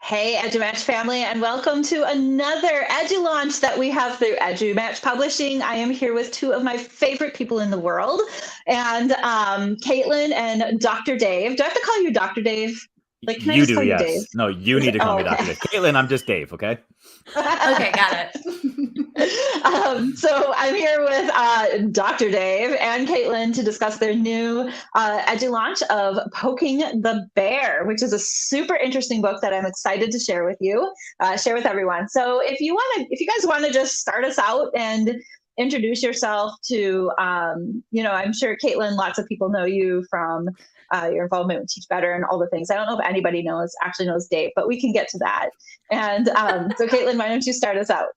Hey, EduMatch family, and welcome to another EduLaunch that we have through EduMatch Publishing. I am here with two of my favorite people in the world, and Katelynn and Dr. Dave. Do I have to call you Dr. Dave? Like, can I You just do, call you Dave? yes. No, you need to call me Dr. Dave. Katelynn, I'm just Dave, okay? Okay, got it. So I'm here with Dr. Dave and Katelynn to discuss their new EduLaunch of Poking the Bear, which is a super interesting book that I'm excited to share with you, share with everyone. So if you guys want to just start us out and introduce yourself to, I'm sure Katelynn, lots of people know you from your involvement with Teach Better and all the things. I don't know if anybody actually knows Dave, but we can get to that. And so Katelynn, why don't you start us out?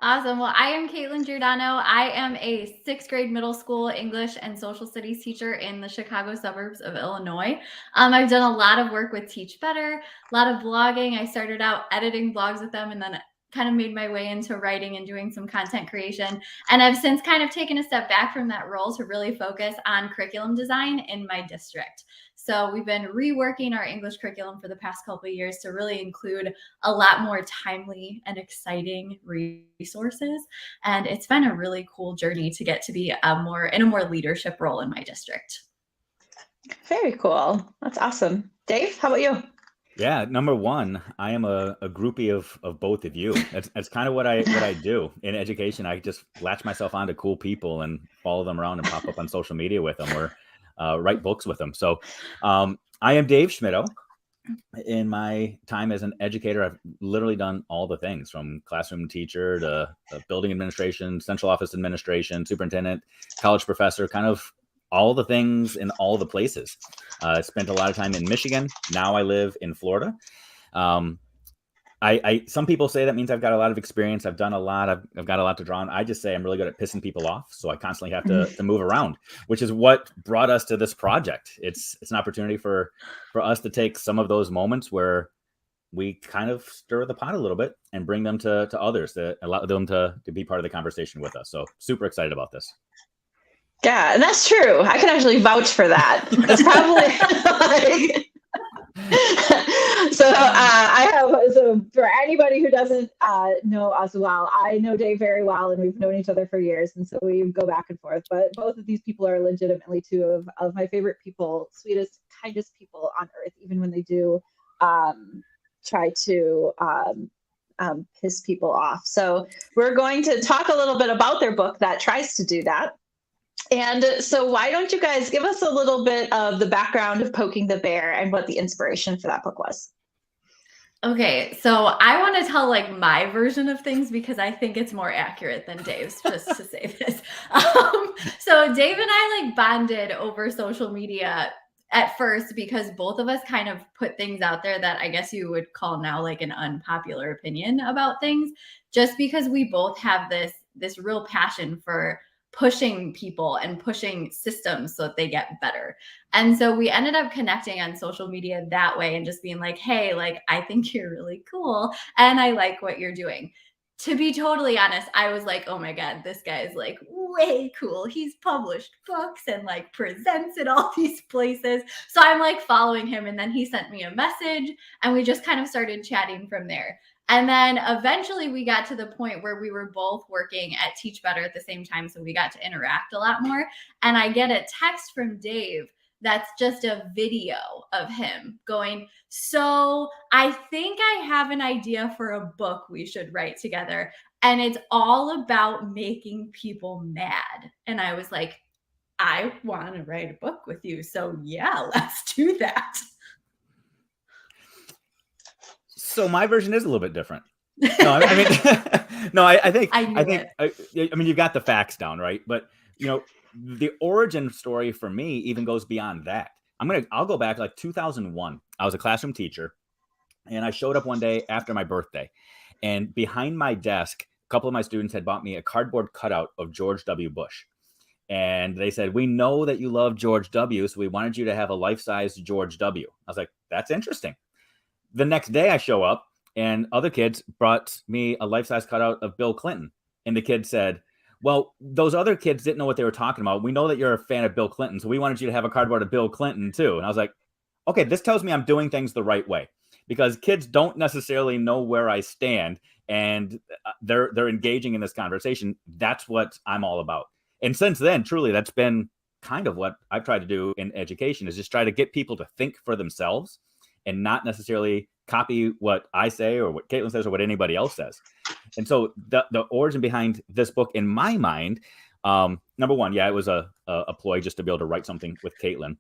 Awesome. Well, I am Katelynn Giordiana. I am a 6th grade middle school English and social studies teacher in the Chicago suburbs of Illinois. I've done a lot of work with Teach Better, a lot of blogging. I started out editing blogs with them and then kind of made my way into writing and doing some content creation. And I've since kind of taken a step back from that role to really focus on curriculum design in my district. So we've been reworking our English curriculum for the past couple of years to really include a lot more timely and exciting resources. And it's been a really cool journey to get to be in a more leadership role in my district. Very cool. That's awesome. Dave, how about you? Yeah, number one, I am a groupie of both of you. That's kind of what I do in education. I just latch myself onto cool people and follow them around and pop up on social media with them or write books with them. So I am Dave Schmittou. In my time as an educator, I've literally done all the things from classroom teacher to building administration, central office administration, superintendent, college professor, kind of all the things in all the places. I spent a lot of time in Michigan. Now I live in Florida. Some people say that means I've got a lot of experience. I've done a lot. I've got a lot to draw on. I just say I'm really good at pissing people off. So I constantly have to move around, which is what brought us to this project. It's an opportunity for us to take some of those moments where we kind of stir the pot a little bit and bring them to others, to allow them to be part of the conversation with us. So super excited about this. Yeah, and that's true. I can actually vouch for that. It's probably So for anybody who doesn't know us well, I know Dave very well, and we've known each other for years, and so we go back and forth. But both of these people are legitimately two of my favorite people, sweetest, kindest people on earth, even when they do try to piss people off. So we're going to talk a little bit about their book that tries to do that. And so why don't you guys give us a little bit of the background of Poking the Bear and what the inspiration for that book was? Okay, so I want to tell like my version of things because I think it's more accurate than Dave's, just to say this. So Dave and I like bonded over social media at first because both of us kind of put things out there that I guess you would call now like an unpopular opinion about things, just because we both have this real passion for pushing people and pushing systems so that they get better. And so we ended up connecting on social media that way and just being like, hey, like, I think you're really cool and I like what you're doing. To be totally honest, I was like, oh my God, this guy is like way cool. He's published books and like presents at all these places. So I'm like following him. And then he sent me a message and we just kind of started chatting from there. And then eventually we got to the point where we were both working at Teach Better at the same time. So we got to interact a lot more. And I get a text from Dave that's just a video of him going, so I think I have an idea for a book we should write together. And it's all about making people mad. And I was like, I want to write a book with you. So yeah, let's do that. So my version is a little bit different. No, I mean, no, I think you've got the facts down, right? But the origin story for me even goes beyond that. I'll go back like 2001. I was a classroom teacher, and I showed up one day after my birthday, and behind my desk, a couple of my students had bought me a cardboard cutout of George W. Bush. And they said, we know that you love George W., so we wanted you to have a life-size George W. I was like, that's interesting. The next day I show up and other kids brought me a life-size cutout of Bill Clinton. And the kid said, well, those other kids didn't know what they were talking about. We know that you're a fan of Bill Clinton, so we wanted you to have a cardboard of Bill Clinton too. And I was like, okay, this tells me I'm doing things the right way. because kids don't necessarily know where I stand, and they're engaging in this conversation. That's what I'm all about. And since then, truly, that's been kind of what I've tried to do in education, is just try to get people to think for themselves and not necessarily copy what I say or what Katelynn says or what anybody else says. And so the origin behind this book, in my mind, number one, yeah, it was a ploy just to be able to write something with Katelynn.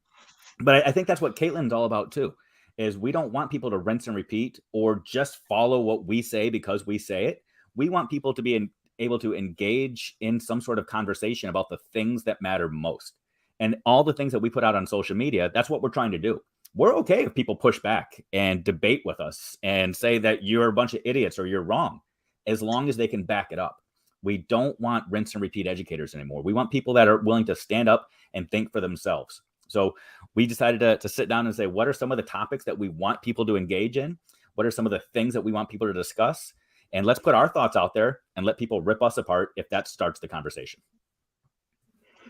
But I think that's what Katelynn's all about too, is we don't want people to rinse and repeat or just follow what we say because we say it. We want people to be able to engage in some sort of conversation about the things that matter most. And all the things that we put out on social media, that's what we're trying to do. We're okay if people push back and debate with us and say that you're a bunch of idiots or you're wrong, as long as they can back it up. We don't want rinse and repeat educators anymore. We want people that are willing to stand up and think for themselves. So we decided to sit down and say, what are some of the topics that we want people to engage in? What are some of the things that we want people to discuss? And let's put our thoughts out there and let people rip us apart if that starts the conversation.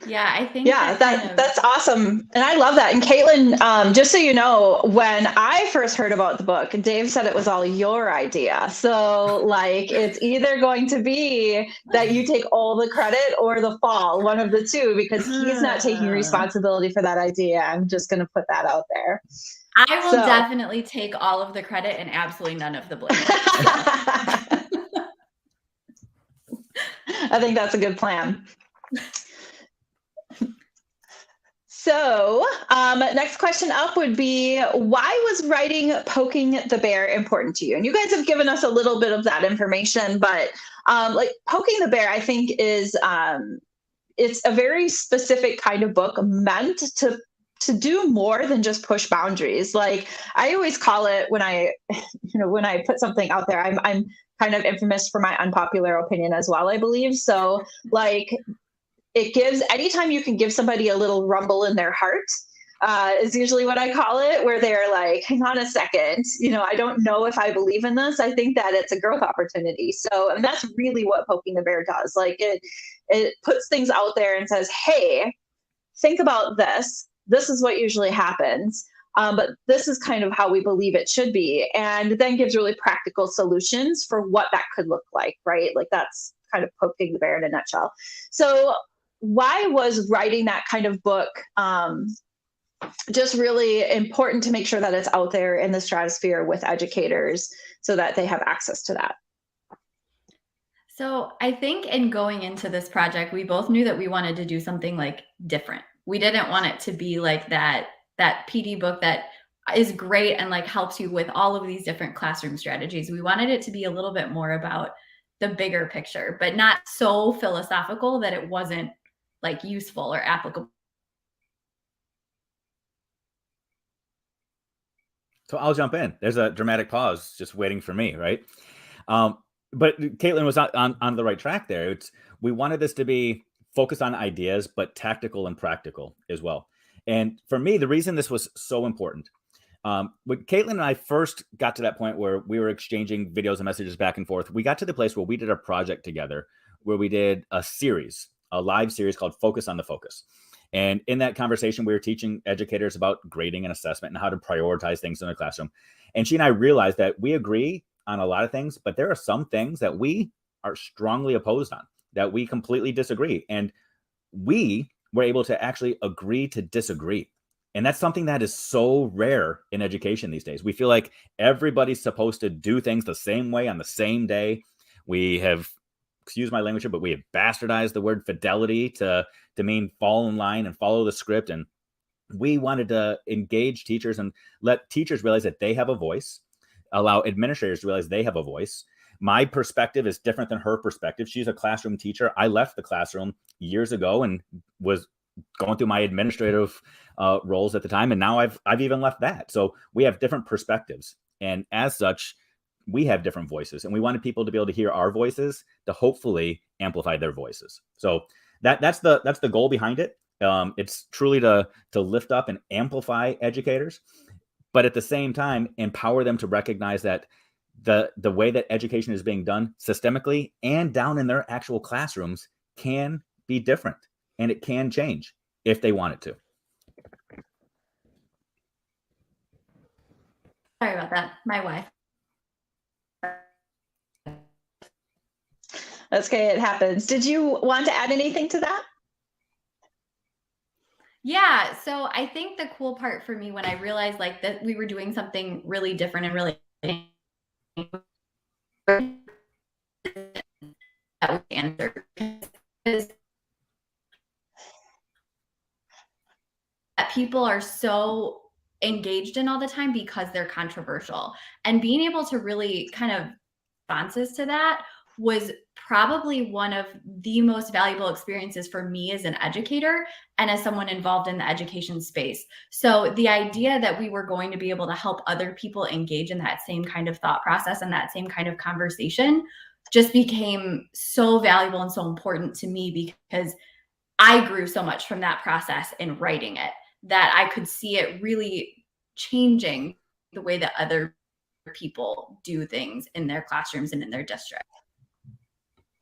Yeah, I think that's awesome. And I love that. And Katelynn, just so you know, when I first heard about the book, Dave said it was all your idea. So like, it's either going to be that you take all the credit or the fall, one of the two, because he's not taking responsibility for that idea. I'm just going to put that out there. I will definitely take all of the credit and absolutely none of the blame. I think that's a good plan. So next question up would be, why was writing Poking the Bear important to you? And you guys have given us a little bit of that information, but like Poking the Bear, I think is, it's a very specific kind of book meant to do more than just push boundaries. Like I always call it when I put something out there, I'm kind of infamous for my unpopular opinion as well, I believe. So like, it gives, anytime you can give somebody a little rumble in their heart, is usually what I call it, where they're like, hang on a second, I don't know if I believe in this. I think that it's a growth opportunity. So, and that's really what Poking the Bear does. Like it puts things out there and says, hey, think about this. This is what usually happens. But this is kind of how we believe it should be. And then gives really practical solutions for what that could look like, right? Like that's kind of Poking the Bear in a nutshell. So why was writing that kind of book just really important to make sure that it's out there in the stratosphere with educators so that they have access to that? So I think in going into this project, we both knew that we wanted to do something like different. We didn't want it to be like that PD book that is great and like helps you with all of these different classroom strategies. We wanted it to be a little bit more about the bigger picture, but not so philosophical that it wasn't like useful or applicable. So I'll jump in. There's a dramatic pause just waiting for me, right? But Katelynn was on the right track there. We wanted this to be focused on ideas, but tactical and practical as well. And for me, the reason this was so important, when Katelynn and I first got to that point where we were exchanging videos and messages back and forth, we got to the place where we did a project together where we did a live series called Focus on the Focus. And in that conversation, we were teaching educators about grading and assessment and how to prioritize things in the classroom. And she and I realized that we agree on a lot of things, but there are some things that we are strongly opposed on, that we completely disagree. And we were able to actually agree to disagree. And that's something that is so rare in education these days. We feel like everybody's supposed to do things the same way on the same day. We have, excuse my language, but we have bastardized the word fidelity to mean fall in line and follow the script. And we wanted to engage teachers and let teachers realize that they have a voice, allow administrators to realize they have a voice. My perspective is different than her perspective. She's a classroom teacher. I left the classroom years ago and was going through my administrative roles at the time. And now I've even left that. So we have different perspectives. And as such, we have different voices, and we wanted people to be able to hear our voices to hopefully amplify their voices. So that's the goal behind it. It's truly to lift up and amplify educators, but at the same time, empower them to recognize that the way that education is being done systemically and down in their actual classrooms can be different, and it can change if they want it to. Sorry about that. My wife. That's okay. It happens. Did you want to add anything to that? Yeah. So I think the cool part for me when I realized like that we were doing something really different and really that was the answer. That people are so engaged in all the time because they're controversial, and being able to really kind of responses to that was probably one of the most valuable experiences for me as an educator and as someone involved in the education space. So the idea that we were going to be able to help other people engage in that same kind of thought process and that same kind of conversation just became so valuable and so important to me, because I grew so much from that process in writing it that I could see it really changing the way that other people do things in their classrooms and in their district.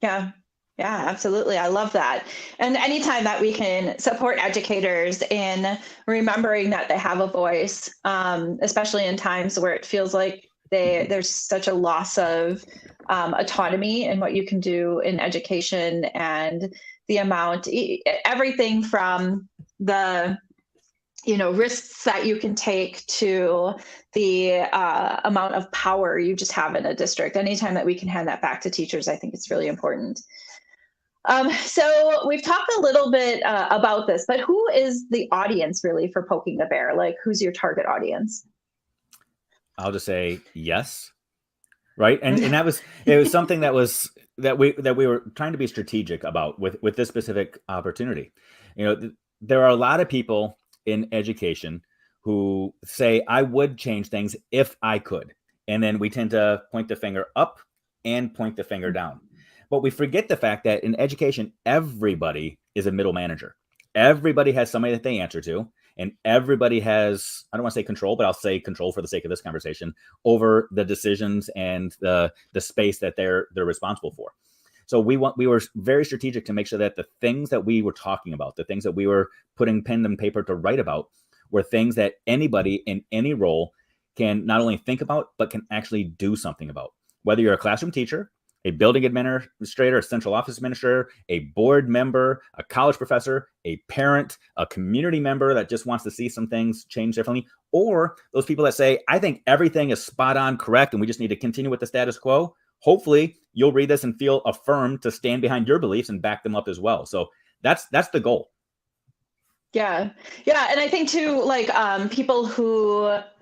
Yeah, absolutely. I love that. And anytime that we can support educators in remembering that they have a voice, especially in times where it feels like there's such a loss of autonomy in what you can do in education, and the amount, everything from the risks that you can take to the amount of power you just have in a district. Anytime that we can hand that back to teachers, I think it's really important. So we've talked a little bit about this, but who is the audience really for Poking the Bear? Like, who's your target audience? I'll just say yes. Right. And it was something that we were trying to be strategic about with this specific opportunity. There are a lot of people in education who say, I would change things if I could. And then we tend to point the finger up and point the finger down. But we forget the fact that in education, everybody is a middle manager. Everybody has somebody that they answer to. And everybody has, I don't want to say control, but I'll say control for the sake of this conversation, over the decisions and the space that they're responsible for. So we were very strategic to make sure that the things that we were talking about, the things that we were putting pen and paper to write about, were things that anybody in any role can not only think about, but can actually do something about. Whether you're a classroom teacher, a building administrator, a central office administrator, a board member, a college professor, a parent, a community member that just wants to see some things change differently, or those people that say, I think everything is spot on correct and we just need to continue with the status quo. Hopefully you'll read this and feel affirmed to stand behind your beliefs and back them up as well. So that's the goal. Yeah. And I think too, like people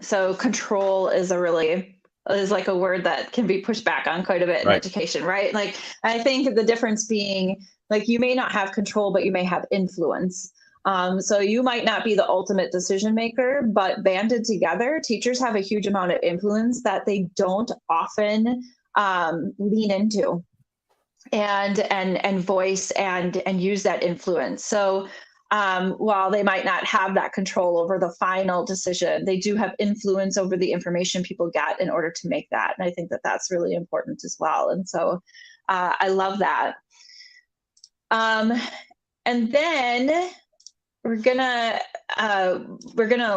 so control is like a word that can be pushed back on quite a bit in education, right? Like, I think the difference being, like, you may not have control, but you may have influence. So you might not be the ultimate decision maker, but banded together, teachers have a huge amount of influence that they don't often lean into and voice and use that influence. So while they might not have that control over the final decision, they do have influence over the information people get in order to make that. And I think that that's really important as well. And so I love that. And then we're gonna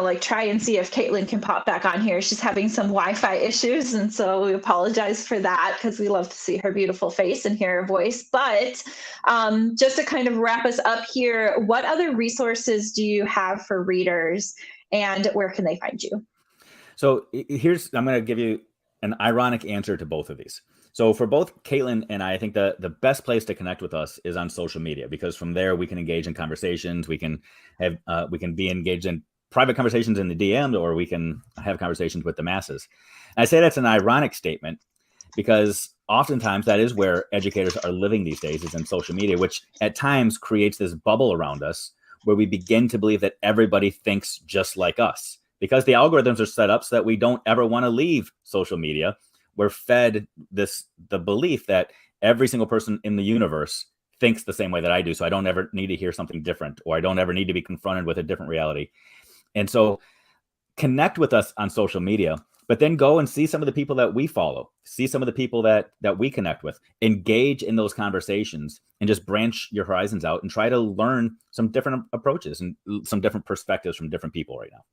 like try and see if Katelynn can pop back on here. She's having some Wi-Fi issues, and so we apologize for that, because we love to see her beautiful face and hear her voice. But just to kind of wrap us up here, what other resources do you have for readers, and where can they find you? So I'm going to give you an ironic answer to both of these. So for both Katelynn and I think the best place to connect with us is on social media, because from there we can engage in conversations. We can be engaged in private conversations in the DM, or we can have conversations with the masses. And I say that's an ironic statement because oftentimes that is where educators are living these days, is in social media, which at times creates this bubble around us where we begin to believe that everybody thinks just like us, because the algorithms are set up so that we don't ever want to leave social media. We're fed the belief that every single person in the universe thinks the same way that I do. So I don't ever need to hear something different, or I don't ever need to be confronted with a different reality. And so connect with us on social media, but then go and see some of the people that we follow, see some of the people that we connect with, engage in those conversations, and just branch your horizons out and try to learn some different approaches and some different perspectives from different people right now.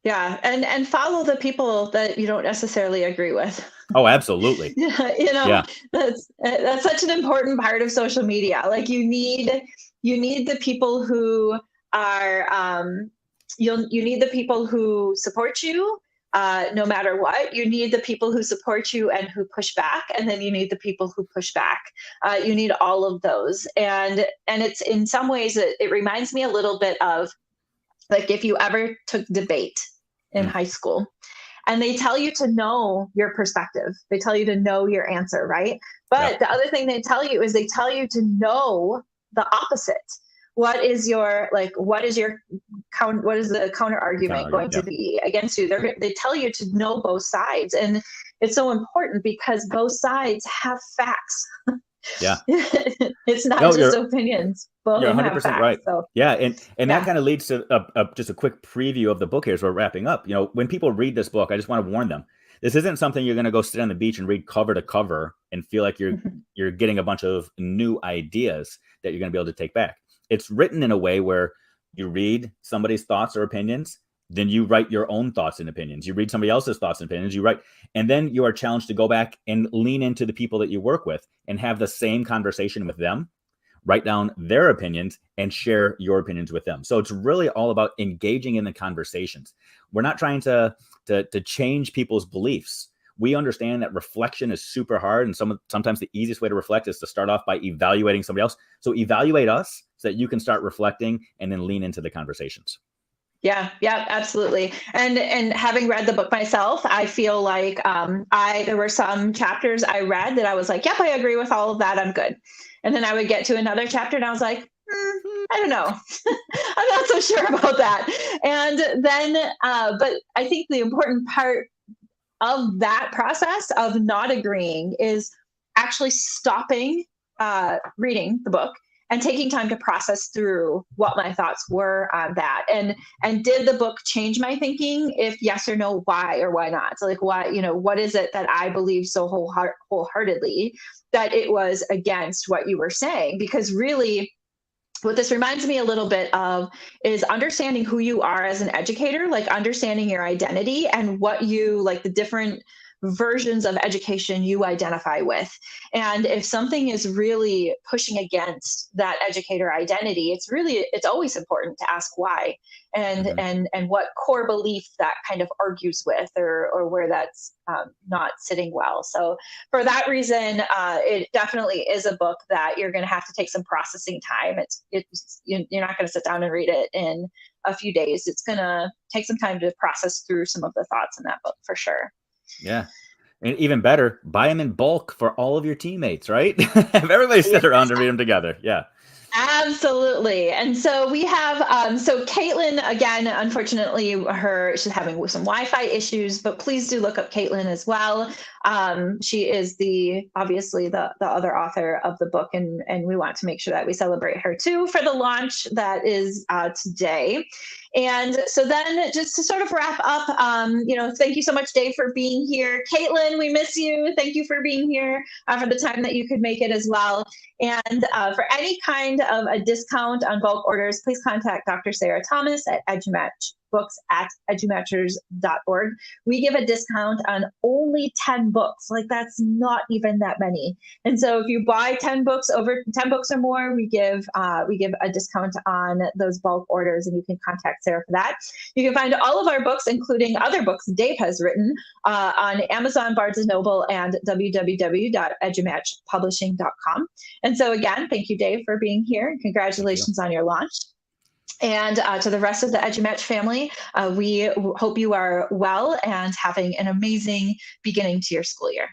Yeah. And follow the people that you don't necessarily agree with. Oh, absolutely. Yeah. That's such an important part of social media. Like you need the people who are, you need the people who support you, no matter what. You need the people who support you and who push back, and then you need the people who push back. You need all of those, and it's, in some ways, it reminds me a little bit of, like, if you ever took debate in high school, and they tell you to know your perspective, they tell you to know your answer, right? But the other thing they tell you is they tell you to know the opposite. What is the counter argument going to be against you? They tell you to know both sides, and it's so important because both sides have facts. Yeah. It's not just opinions. Both You're of them 100% have facts, right. So. Yeah. And that kind of leads to just a quick preview of the book here as we're wrapping up. When people read this book, I just want to warn them. This isn't something you're going to go sit on the beach and read cover to cover and feel like you're getting a bunch of new ideas that you're going to be able to take back. It's written in a way where you read somebody's thoughts or opinions, then you write your own thoughts and opinions. You read somebody else's thoughts and opinions, you write, and then you are challenged to go back and lean into the people that you work with and have the same conversation with them, write down their opinions and share your opinions with them. So it's really all about engaging in the conversations. We're not trying to change people's beliefs. We understand that reflection is super hard. And sometimes the easiest way to reflect is to start off by evaluating somebody else. So evaluate us so that you can start reflecting and then lean into the conversations. Yeah, absolutely. And having read the book myself, I feel like there were some chapters I read that I was like, yep, I agree with all of that. I'm good. And then I would get to another chapter and I was like, I don't know. I'm not so sure about that. And then, but I think the important part of that process of not agreeing is actually stopping reading the book and taking time to process through what my thoughts were on that. And did the book change my thinking? If yes or no, why or why not? So like, why, what is it that I believe so wholeheartedly that it was against what you were saying? Because really, what this reminds me a little bit of is understanding who you are as an educator, like understanding your identity and what you like, the different versions of education you identify with. And if something is really pushing against that educator identity, it's always important to ask why and what core belief that kind of argues with or where that's not sitting well. So for that reason, it definitely is a book that you're going to have to take some processing time. You're not going to sit down and read it in a few days. It's going to take some time to process through some of the thoughts in that book for sure. Yeah. And even better, buy them in bulk for all of your teammates, right? Have everybody sit around to read them together. Yeah. Absolutely. And so we have, so Katelynn, again, unfortunately, she's having some Wi-Fi issues, but please do look up Katelynn as well. She is obviously the other author of the book, and we want to make sure that we celebrate her too for the launch that is today. And so then just to sort of wrap up, thank you so much, Dave, for being here. Katelynn, we miss you. Thank you for being here for the time that you could make it as well. And for any kind of a discount on bulk orders, please contact Dr. Sarah Thomas at edumatchbooks@edumatchers.org. We give a discount on only 10 books. Like, that's not even that many. And so if you buy 10 books, over 10 books or more, we give a discount on those bulk orders, and you can contact Sarah for that. You can find all of our books, including other books Dave has written, on Amazon, Barnes & Noble, and www.edumatchpublishing.com. And so again, thank you, Dave, for being here. Congratulations on your launch. And to the rest of the EduMatch family, we hope you are well and having an amazing beginning to your school year.